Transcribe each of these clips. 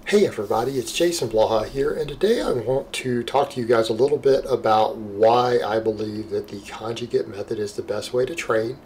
Hey everybody, it's Jason Blaha here, and today I want to talk to you guys a little bit about why I believe that the conjugate method is the best way to train.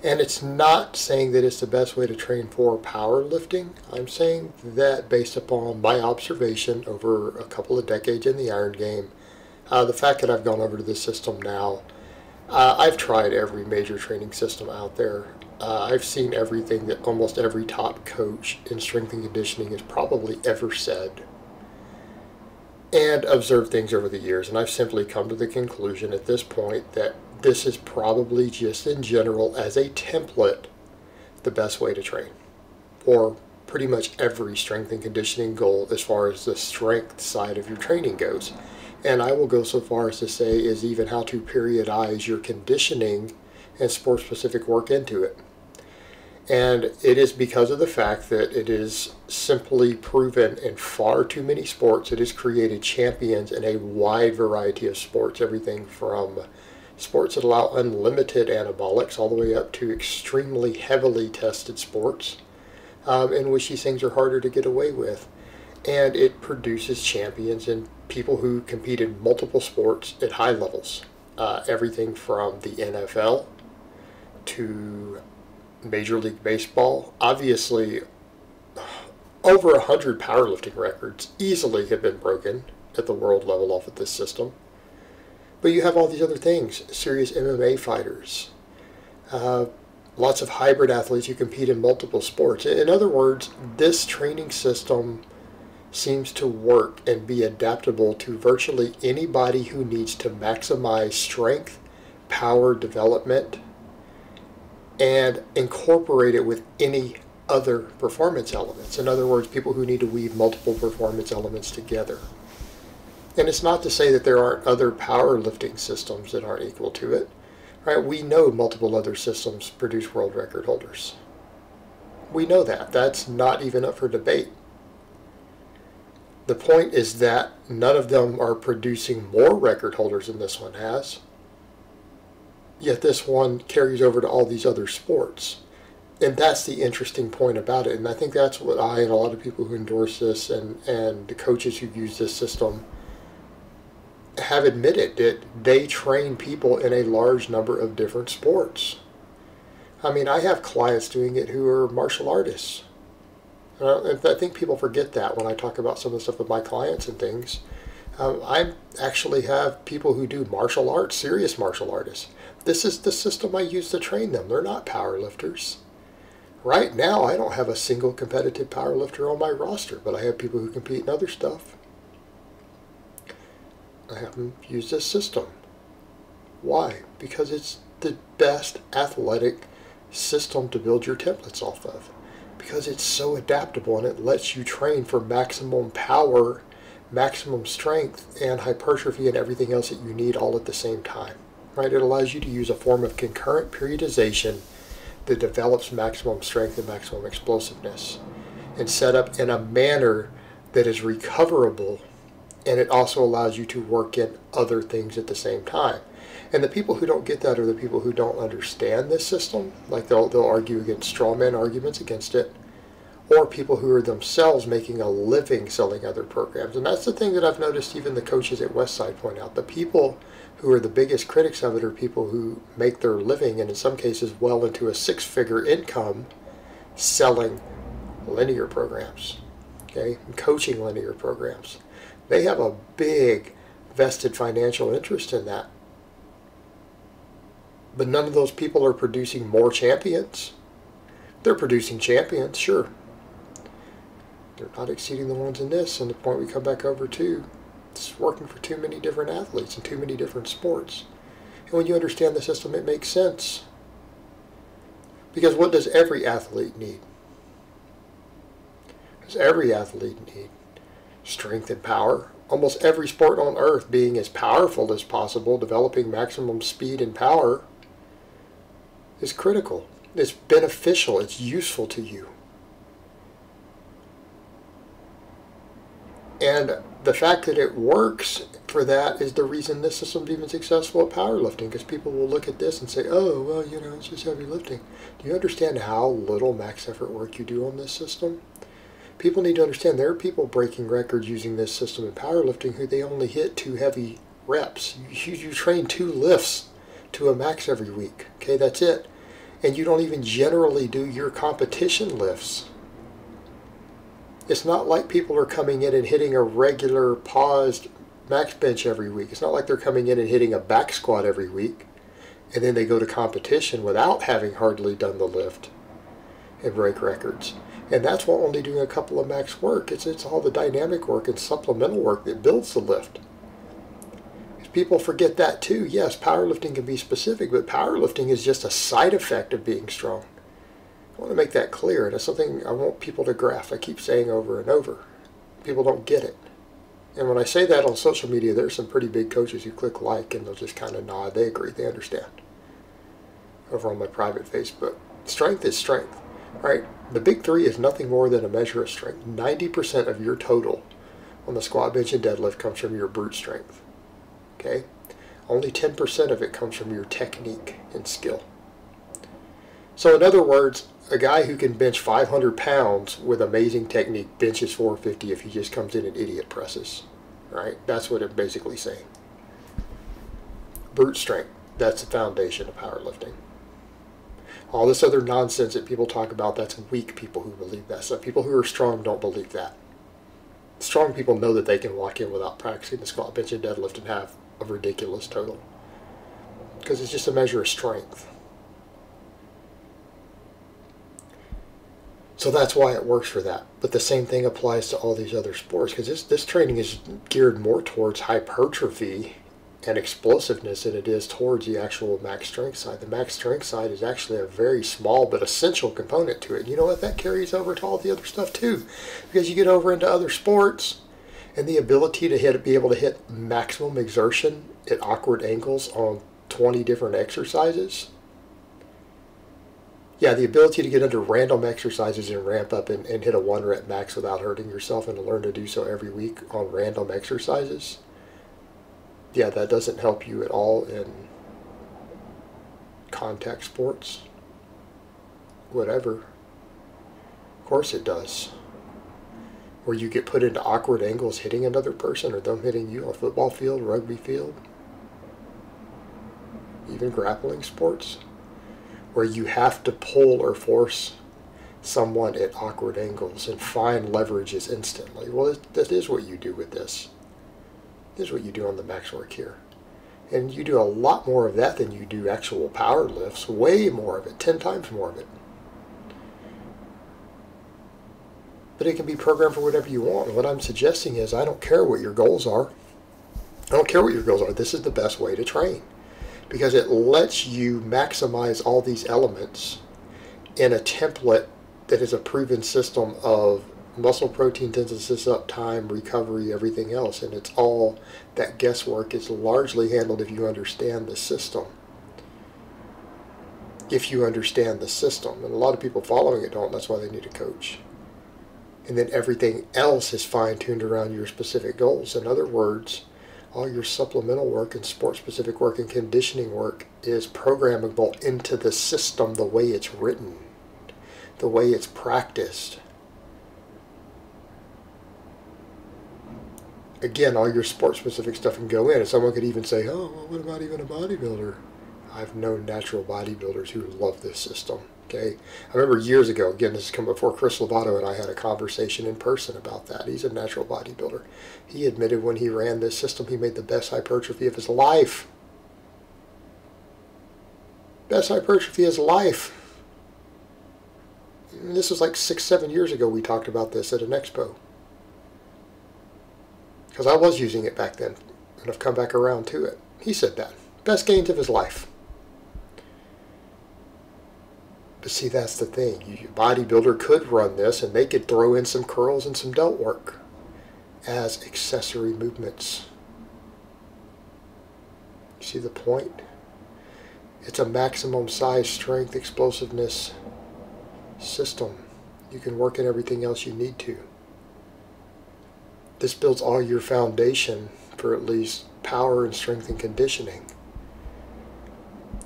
And it's not saying that it's the best way to train for powerlifting. I'm saying that based upon my observation over a couple of decades in the iron game, the fact that I've gone over to this system now, I've tried every major training system out there. I've seen everything that almost every top coach in strength and conditioning has probably ever said, and observed things over the years, and I've simply come to the conclusion at this point that this is probably just in general as a template the best way to train for pretty much every strength and conditioning goal as far as the strength side of your training goes. And I will go so far as to say is even how to periodize your conditioning and sport-specific work into it. And it is because of the fact that it is simply proven in far too many sports. It has created champions in a wide variety of sports, everything from sports that allow unlimited anabolics all the way up to extremely heavily tested sports in which these things are harder to get away with. And it produces champions in people who compete in multiple sports at high levels. Everything from the NFL to Major League Baseball. Obviously, over 100 powerlifting records easily have been broken at the world level off of this system. But you have all these other things, serious MMA fighters, lots of hybrid athletes who compete in multiple sports. In other words, this training system seems to work and be adaptable to virtually anybody who needs to maximize strength, power development, and incorporate it with any other performance elements. In other words, people who need to weave multiple performance elements together. And it's not to say that there aren't other powerlifting systems that aren't equal to it. Right? We know multiple other systems produce world record holders. We know that. That's not even up for debate. The point is that none of them are producing more record holders than this one has. Yet this one carries over to all these other sports. And that's the interesting point about it. And I think that's what I and a lot of people who endorse this and the coaches who use this system have admitted that they train people in a large number of different sports. I mean, I have clients doing it who are martial artists. I think people forget that when I talk about some of the stuff with my clients and things. I actually have people who do martial arts, serious martial artists. This is the system I use to train them. They're not powerlifters. Right now, I don't have a single competitive powerlifter on my roster, but I have people who compete in other stuff. I have them use this system. Why? Because it's the best athletic system to build your templates off of. Because it's so adaptable and it lets you train for maximum power, maximum strength, and hypertrophy and everything else that you need all at the same time. Right? It allows you to use a form of concurrent periodization that develops maximum strength and maximum explosiveness and set up in a manner that is recoverable, and it also allows you to work in other things at the same time. And the people who don't get that are the people who don't understand this system. Like they'll argue against straw man arguments against it, or people who are themselves making a living selling other programs. And that's the thing that I've noticed even the coaches at Westside point out. The people who are the biggest critics of it are people who make their living, and in some cases well into a six-figure income, selling linear programs, okay, and coaching linear programs. They have a big vested financial interest in that. But none of those people are producing more champions. They're producing champions, sure. They're not exceeding the ones in this, and the point we come back over to, it's working for too many different athletes and too many different sports. And when you understand the system, it makes sense. Because what does every athlete need? Does every athlete need strength and power? Almost every sport on earth being as powerful as possible, developing maximum speed and power is critical. It's beneficial. It's useful to you. And the fact that it works for that is the reason this system's even successful at powerlifting, because people will look at this and say, oh, well, you know, it's just heavy lifting. Do you understand how little max effort work you do on this system? People need to understand there are people breaking records using this system in powerlifting who they only hit 2 heavy reps. You train 2 lifts to a max every week. Okay, that's it. And you don't even generally do your competition lifts. It's not like people are coming in and hitting a regular paused max bench every week. It's not like they're coming in and hitting a back squat every week and then they go to competition without having hardly done the lift and break records. And that's while only doing a couple of max work. It's all the dynamic work and supplemental work that builds the lift. People forget that too. Yes, powerlifting can be specific, but powerlifting is just a side effect of being strong. I want to make that clear, and it's something I want people to grasp. I keep saying over and over. People don't get it. And when I say that on social media, there's some pretty big coaches who click like and they'll just kind of nod. They agree. They understand. Over on my private Facebook. Strength is strength, right? The big 3 is nothing more than a measure of strength. 90% of your total on the squat, bench, and deadlift comes from your brute strength. Okay? Only 10% of it comes from your technique and skill. So in other words, a guy who can bench 500 pounds with amazing technique benches 450 if he just comes in and idiot presses. Right? That's what it's basically saying. Brute strength. That's the foundation of powerlifting. All this other nonsense that people talk about, that's weak people who believe that stuff. People who are strong don't believe that. Strong people know that they can walk in without practicing the squat, bench, and deadlift and have a ridiculous total. Because it's just a measure of strength. So that's why it works for that. But the same thing applies to all these other sports, because this training is geared more towards hypertrophy and explosiveness than it is towards the actual max strength side. The max strength side is actually a very small but essential component to it. And you know what? That carries over to all the other stuff too. Because you get over into other sports and the ability to be able to hit maximum exertion at awkward angles on 20 different exercises. Yeah, the ability to get into random exercises and ramp up and hit a 1 rep max without hurting yourself and to learn to do so every week on random exercises. Yeah, that doesn't help you at all in contact sports. Whatever. Of course it does. Where you get put into awkward angles hitting another person or them hitting you on a football field, rugby field. Even grappling sports. Where you have to pull or force someone at awkward angles and find leverages instantly. Well, that is what you do with this. This is what you do on the max work here. And you do a lot more of that than you do actual power lifts. Way more of it. 10 times more of it. But it can be programmed for whatever you want. And what I'm suggesting is I don't care what your goals are. I don't care what your goals are. This is the best way to train. Because it lets you maximize all these elements in a template that is a proven system of muscle protein synthesis, uptime, recovery, everything else. And it's all that guesswork is largely handled if you understand the system. If you understand the system. And a lot of people following it don't. That's why they need a coach. And then everything else is fine-tuned around your specific goals. In other words, all your supplemental work and sport-specific work and conditioning work is programmable into the system the way it's written, the way it's practiced. Again, all your sport-specific stuff can go in. And someone could even say, oh, well, what about even a bodybuilder? I've known natural bodybuilders who love this system. Okay, I remember years ago, again, this has come before Chris Lovato and I had a conversation in person about that. He's a natural bodybuilder. He admitted when he ran this system, he made the best hypertrophy of his life. Best hypertrophy of his life. And this was like 6-7 years ago we talked about this at an expo. Because I was using it back then, and I've come back around to it. He said that. Best gains of his life. But see, that's the thing. Your bodybuilder could run this, and they could throw in some curls and some delt work as accessory movements. You see the point? It's a maximum size, strength, explosiveness system. You can work in everything else you need to. This builds all your foundation for at least power and strength and conditioning.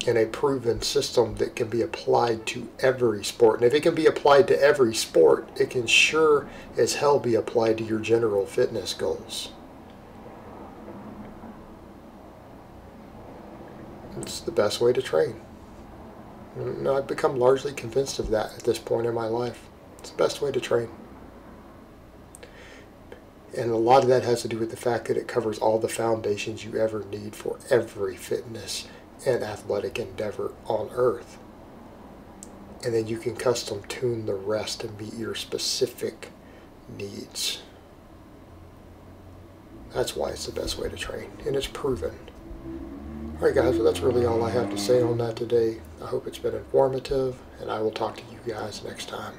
and a proven system that can be applied to every sport. And if it can be applied to every sport, it can sure as hell be applied to your general fitness goals. It's the best way to train. And I've become largely convinced of that at this point in my life. It's the best way to train. And a lot of that has to do with the fact that it covers all the foundations you ever need for every fitness and athletic endeavor on earth. And then you can custom tune the rest to meet your specific needs. That's why it's the best way to train, and it's proven. Alright guys, well that's really all I have to say on that today. I hope it's been informative, and I will talk to you guys next time.